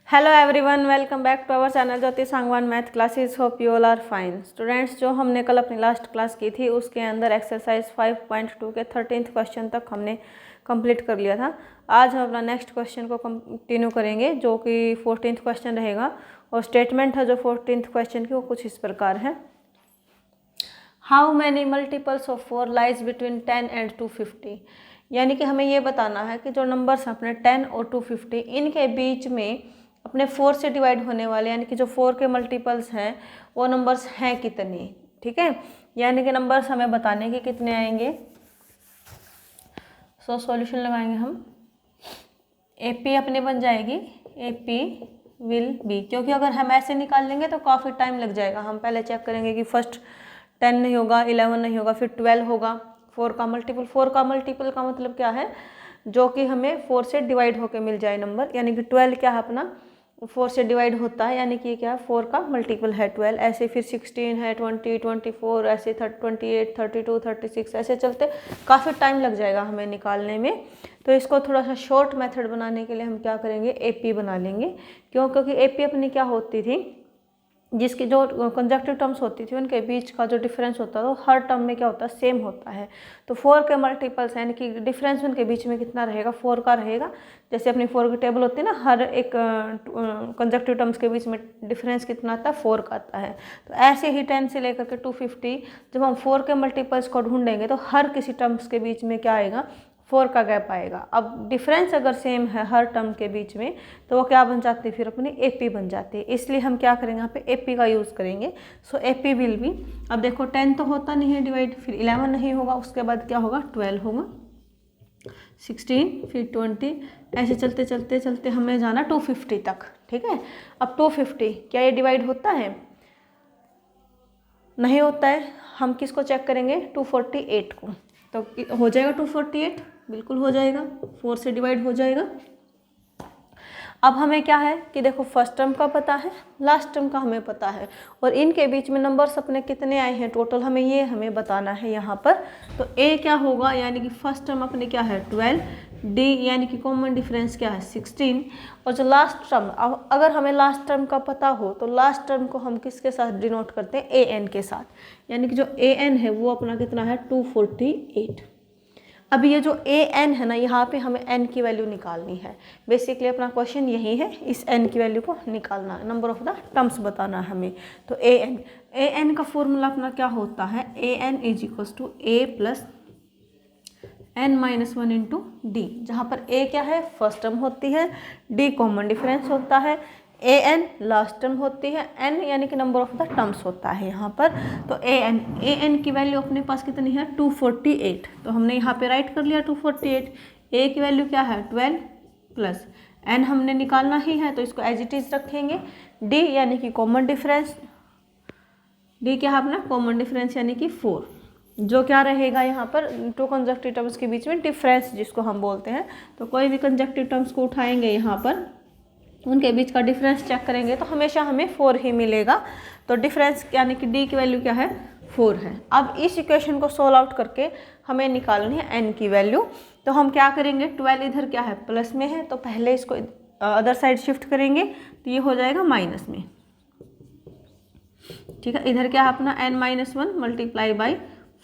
Hello everyone, welcome back to our channel Jyoti Sangwan math classes. Hope you all are fine. Students, जो हमने कल अपनी last class की थी उसके अंदर एक्सरसाइज 5.2 के 13th क्वेश्चन तक हमने कंप्लीट कर लिया था। आज हम अपना नेक्स्ट क्वेश्चन को कंटिन्यू करेंगे जो कि 14th क्वेश्चन रहेगा। और स्टेटमेंट है जो 14th क्वेश्चन की वो कुछ इस प्रकार है। How many multiples of 4 lies between 10 and 250। यानी कि हमें ये बताना है कि जो नंबर्स अपने 10 और 250 इनके बीच में अपने 4 से डिवाइड होने वाले, यानी कि जो 4 के मल्टीपल्स हैं वो नंबर्स हैं कितने। ठीक है, यानी कि नंबर्स हमें बताने के कितने आएंगे। सो सॉल्यूशन लगाएंगे हम। AP अपने बन जाएगी AP विल बी, क्योंकि अगर हम ऐसे निकाल लेंगे तो काफ़ी टाइम लग जाएगा। हम पहले चेक करेंगे कि फर्स्ट 10 नहीं होगा, 11 नहीं होगा, फिर 12 होगा। 4 का मल्टीपल का मतलब क्या है, जो कि हमें 4 से डिवाइड होकर मिल जाए नंबर। यानी कि 12 क्या है अपना 4 से डिवाइड होता है, यानी कि क्या है 4 का मल्टीपल है 12। ऐसे फिर 16 है, 20, 24, ऐसे 28, 32, 36 ऐसे चलते काफ़ी टाइम लग जाएगा हमें निकालने में। तो इसको थोड़ा सा शॉर्ट मेथड बनाने के लिए हम क्या करेंगे, AP बना लेंगे। क्यों? क्योंकि AP अपनी क्या होती थी, जिसकी जो कंजक्टिव टर्म्स होती थी उनके बीच का जो डिफरेंस होता है वो हर टर्म में क्या होता है, सेम होता है। तो 4 के मल्टीपल्स यानी कि डिफरेंस उनके बीच में कितना रहेगा, 4 का रहेगा। जैसे अपनी 4 की टेबल होती है ना, हर एक कंजक्टिव टर्म्स के बीच में डिफरेंस कितना आता है, 4 का आता है। तो ऐसे ही 10 से लेकर के 250 जब हम 4 के मल्टीपल्स को ढूंढेंगे तो हर किसी टर्म्स के बीच में क्या आएगा, 4 का गैप आएगा। अब डिफरेंस अगर सेम है हर टर्म के बीच में तो वो क्या बन जाती है, फिर अपनी AP बन जाती है। इसलिए हम क्या करेंगे यहाँ पे AP का यूज़ करेंगे। सो AP विल बी, अब देखो 10 तो होता नहीं है डिवाइड, फिर 11 नहीं होगा, उसके बाद क्या होगा 12 होगा, 16 फिर 20, ऐसे चलते चलते चलते हमें जाना 250 तक। ठीक है, अब 250 क्या ये डिवाइड होता है, नहीं होता है। हम किसको चेक करेंगे, 248 को। तो हो जाएगा 248, बिल्कुल हो जाएगा, 4 से डिवाइड हो जाएगा। अब हमें क्या है कि देखो फर्स्ट टर्म का पता है, लास्ट टर्म का हमें पता है, और इनके बीच में नंबर्स अपने कितने आए हैं टोटल, हमें बताना है यहाँ पर। तो A क्या होगा, यानी कि फर्स्ट टर्म अपने क्या है 12, D यानी कि कॉमन डिफरेंस क्या है 16, और जो लास्ट टर्म, अगर हमें लास्ट टर्म का पता हो तो लास्ट टर्म को हम किसके साथ डिनोट करते हैं, AN के साथ। यानी कि जो AN है वो अपना कितना है 248। अब ये जो AN है ना, यहाँ पे हमें N की वैल्यू निकालनी है। बेसिकली अपना क्वेश्चन यही है, इस N की वैल्यू को निकालना, नंबर ऑफ द टर्म्स बताना हमें। तो AN का फॉर्मूला अपना क्या होता है, AN is equals to A plus N-1 into D, जहाँ पर A क्या है फर्स्ट टर्म होती है, D कॉमन डिफरेंस होता है, AN लास्ट टर्म होती है, N यानी कि नंबर ऑफ द टर्म्स होता है यहाँ पर। तो AN की वैल्यू अपने पास कितनी है 248, तो हमने यहाँ पे राइट कर लिया 248। A की वैल्यू क्या है 12 प्लस N हमने निकालना ही है तो इसको एज इट इज रखेंगे। D यानी कि कॉमन डिफरेंस, D क्या है अपना कॉमन डिफरेंस यानी कि 4, जो क्या रहेगा यहाँ पर टू कंजक्टिव टर्म्स के बीच में डिफरेंस जिसको हम बोलते हैं। तो कोई भी कंजक्टिव टर्म्स को उठाएंगे यहाँ पर, उनके बीच का डिफरेंस चेक करेंगे तो हमेशा हमें 4 ही मिलेगा। तो डिफरेंस यानी कि D की वैल्यू क्या है 4 है। अब इस इक्वेशन को सोल्व आउट करके हमें निकालनी है N की वैल्यू। तो हम क्या करेंगे, 12 इधर क्या है प्लस में है, तो पहले इसको अदर साइड शिफ्ट करेंगे तो ये हो जाएगा माइनस में। ठीक है, इधर क्या है अपना N-1 मल्टीप्लाई बाई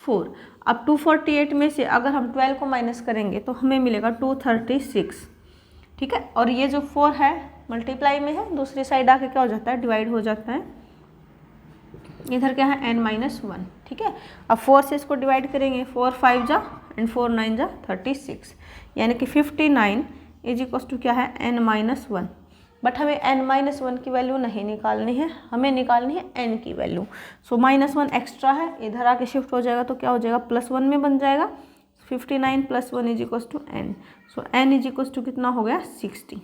4। अब 248 में से अगर हम 12 को माइनस करेंगे तो हमें मिलेगा 236। ठीक है, और ये जो 4 है मल्टीप्लाई में है, दूसरी साइड आके क्या हो जाता है डिवाइड हो जाता है, इधर क्या है N-1। ठीक है, अब 4 से इसको डिवाइड करेंगे, 4 5 जा एंड 4 9 जा 36, यानी कि 59 इज इक्वल्स टू क्या है N-1। बट हमें N-1 की वैल्यू नहीं निकालनी है, हमें निकालनी है N की वैल्यू। सो -1 एक्स्ट्रा है, इधर आके शिफ्ट हो जाएगा तो क्या हो जाएगा +1 में बन जाएगा। 59 + 1 is equals to N। So N is equals to कितना हो गया 60,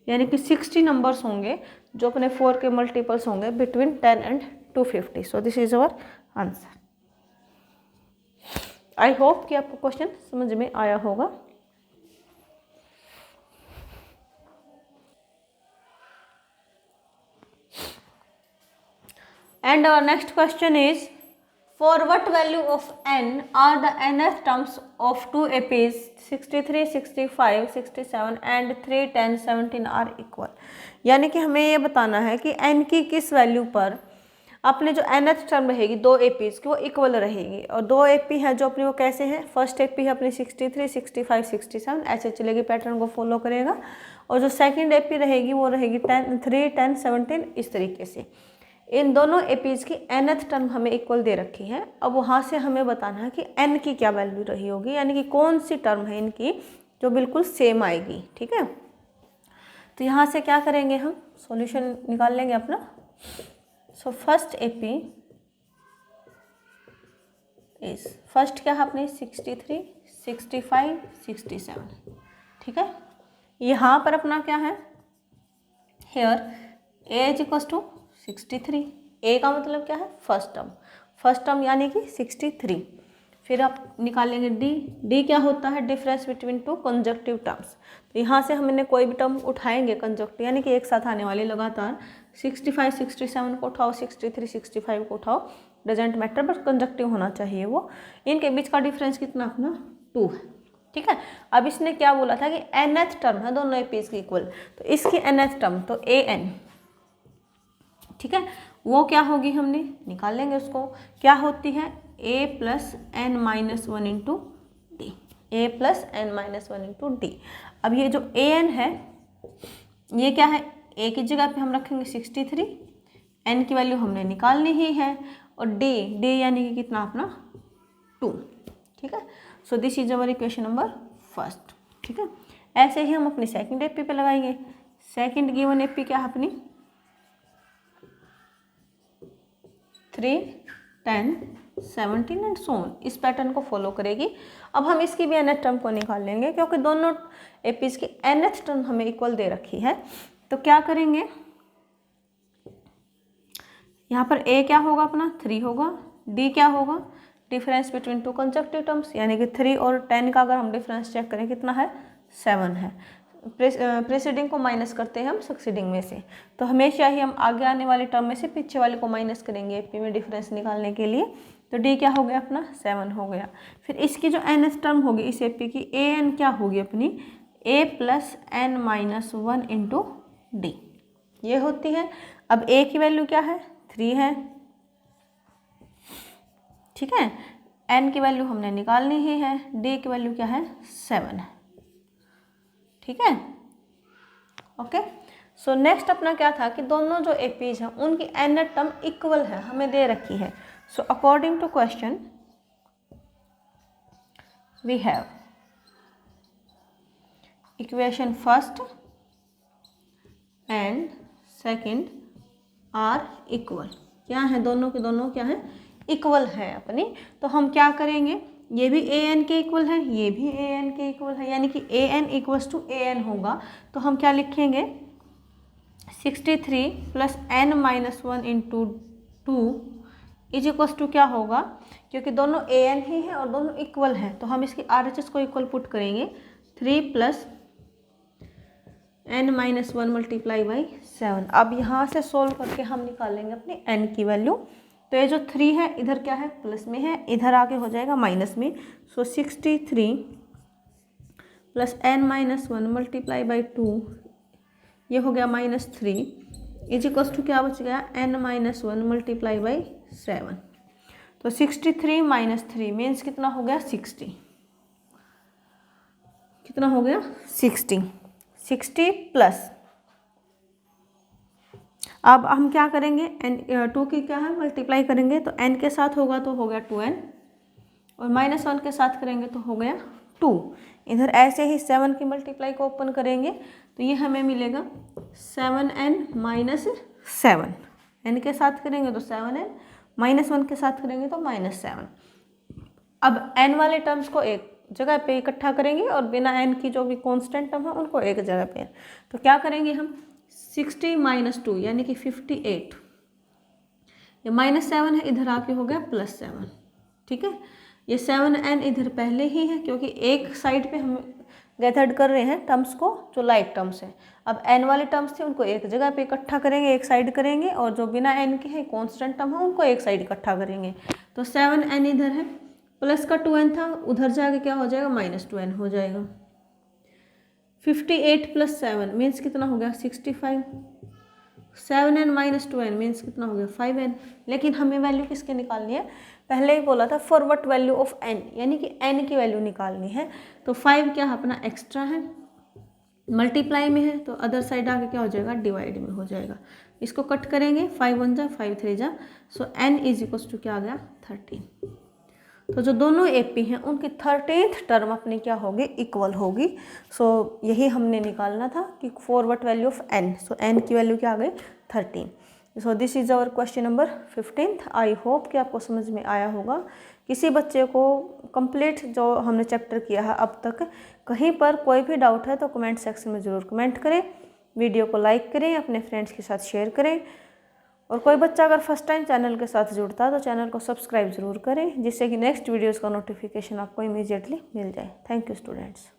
यानी कि 60 नंबर्स होंगे जो अपने 4 के मल्टीपल्स होंगे between 10 and 250। So this is our answer. I hope कि आपको क्वेश्चन समझ में आया होगा। And our next question is, For what value of n are the nth terms of two APs 63, 65, 67 and 3, 10, 17 are equal। यानी कि हमें ये बताना है कि n की किस वैल्यू पर अपने जो nth टर्म रहेगी दो APs की वो इक्वल रहेगी। और दो AP है जो अपनी वो कैसे है, फर्स्ट AP है अपनी 63, 65, 67 ऐसे चलेगी, पैटर्न को फॉलो करेगा। और जो सेकंड AP रहेगी वो रहेगी 3, 10, 17 इस तरीके से। इन दोनों एपीज की nth टर्म हमें इक्वल दे रखी है। अब वहाँ से हमें बताना है कि n की क्या वैल्यू रही होगी, यानी कि कौन सी टर्म है इनकी जो बिल्कुल सेम आएगी। ठीक है, तो यहाँ से क्या करेंगे, हम सॉल्यूशन निकाल लेंगे अपना। So first AP is, first क्या है अपनी 63, 65, 67। ठीक है, यहाँ पर अपना क्या है, here a is equal to 63। A का मतलब क्या है, फर्स्ट टर्म, फर्स्ट टर्म यानी कि 63। फिर आप निकालेंगे डी, डी क्या होता है, difference between two conjunctive terms. तो यहाँ से हमने कोई भी टर्म उठाएंगे कंजक्टिव यानी कि एक साथ आने वाले लगातार, 65, 67 को उठाओ, 63, 65 को उठाओ, डजेंट मैटर, बट कंजक्टिव होना चाहिए वो। इनके बीच का डिफरेंस कितना अपना 2 है। ठीक है, अब इसने क्या बोला था कि nth टर्म है दोनों एपीज की इक्वल, तो इसकी nth टर्म तो an, ठीक है, वो क्या होगी हमने निकाल लेंगे उसको, क्या होती है a plus n minus 1 into d, a plus n minus 1 into d. अब ये जो ए एन है ये क्या है, ए की जगह पे हम रखेंगे 63, एन की वैल्यू हमने निकालनी ही है, और डी, डी यानी कि कितना अपना 2। ठीक है, so this is our equation number first. ठीक है, ऐसे ही हम अपनी सेकंड एपी पे लगाएंगे। सेकंड गिवन एपी क्या है अपनी 3, 10, 17 एंड सो ऑन, इस पैटर्न को फॉलो करेगी। अब हम इसकी भी nth टर्म को निकाल लेंगे क्योंकि दोनों एपीज की nth टर्म हमें इक्वल दे रखी है। तो क्या करेंगे, यहाँ पर a क्या होगा अपना 3 होगा, d क्या होगा difference between two conjunctive terms, यानी कि 3 और 10 का अगर हम डिफरेंस चेक करें कितना है 7 है। प्रेसिडिंग को माइनस करते हैं हम सक्सीडिंग में से, तो हमेशा ही हम आगे आने वाले टर्म में से पीछे वाले को माइनस करेंगे एपी में डिफरेंस निकालने के लिए। तो डी क्या हो गया अपना 7 हो गया। फिर इसकी जो nth टर्म होगी इस एपी की ए एन क्या होगी अपनी a plus n minus 1 into d, ये होती है। अब a की वैल्यू क्या है 3 है, ठीक है, n की वैल्यू हमने निकालनी ही है, d की वैल्यू क्या है 7 है। ठीक है, ओके। सो नेक्स्ट अपना क्या था कि दोनों जो एपीज हैं उनकी nth टर्म इक्वल है, हमें दे रखी है। So according to question we have equation first and second are equal, क्या है दोनों के दोनों क्या है इक्वल है अपनी। तो हम क्या करेंगे, ये भी ए एन के इक्वल है, ये भी ए एन के इक्वल है, यानी कि a n equals to a n होगा। तो हम क्या लिखेंगे 63 plus n minus 1 into 2 is equals to क्या होगा, क्योंकि दोनों ए एन ही है और दोनों इक्वल है तो हम इसकी आर एच एस को इक्वल पुट करेंगे 3 plus n minus 1 multiply by 7। अब यहाँ से सोल्व करके हम निकालेंगे अपनी एन की वैल्यू। तो ये जो 3 है इधर क्या है प्लस में है, इधर आके हो जाएगा माइनस में। So 63 plus n minus 1 multiply by 2 ये हो गया -3 इज इक्वल्स टू क्या बच गया एन माइनस 1 मल्टीप्लाई बाई 7। तो 63 माइनस 3 मीन्स कितना हो गया 60, कितना हो गया 60 प्लस, अब हम क्या करेंगे एन 2 की क्या है मल्टीप्लाई करेंगे तो n के साथ होगा तो हो गया 2n, और -1 के साथ करेंगे तो हो गया 2। इधर ऐसे ही 7 की मल्टीप्लाई को ओपन करेंगे तो ये हमें मिलेगा 7n माइनस 7, n के साथ करेंगे तो 7n, -1 के साथ करेंगे तो -7। अब n वाले टर्म्स को एक जगह पे इकट्ठा करेंगे और बिना n की जो भी कांस्टेंट टर्म है उनको एक जगह पे। तो क्या करेंगे हम 60 माइनस 2 यानी कि 58, ये -7 है इधर आके हो गया +7। ठीक है, ये 7n इधर पहले ही है क्योंकि एक साइड पे हम गैदर्ड कर रहे हैं टर्म्स को जो लाइक टर्म्स हैं। अब n वाले टर्म्स थे उनको एक जगह पे इकट्ठा करेंगे, एक साइड करेंगे, और जो बिना n के हैं कांस्टेंट टर्म है उनको एक साइड इकट्ठा करेंगे। तो 7n इधर है, प्लस का 2n था, उधर जाके क्या हो जाएगा -2n हो जाएगा। 58 + 7 मीन्स कितना हो गया 65। 7n - 2n मीन्स कितना हो गया 5n। लेकिन हमें वैल्यू किसके निकालनी है, पहले ही बोला था for what value of n, यानी कि n की वैल्यू निकालनी है। तो 5 क्या अपना एक्स्ट्रा है, मल्टीप्लाई में है, तो अदर साइड आके क्या हो जाएगा डिवाइड में हो जाएगा। इसको कट करेंगे, 5 1 जा 5 3 जा, सो n = क्या आ गया 13। तो जो दोनों एपी हैं उनकी 13th टर्म अपनी क्या होगी इक्वल होगी। सो यही हमने निकालना था कि for what value of n, so n की वैल्यू क्या आ गई 13। So this is our question number 15। I hope कि आपको समझ में आया होगा। किसी बच्चे को कंप्लीट जो हमने चैप्टर किया है अब तक, कहीं पर कोई भी डाउट है तो कमेंट सेक्शन में ज़रूर कमेंट करें, वीडियो को लाइक करें, अपने फ्रेंड्स के साथ शेयर करें, और कोई बच्चा अगर फर्स्ट टाइम चैनल के साथ जुड़ता है तो चैनल को सब्सक्राइब ज़रूर करें, जिससे कि नेक्स्ट वीडियोज़ का नोटिफिकेशन आपको इमीडिएटली मिल जाए। Thank you students.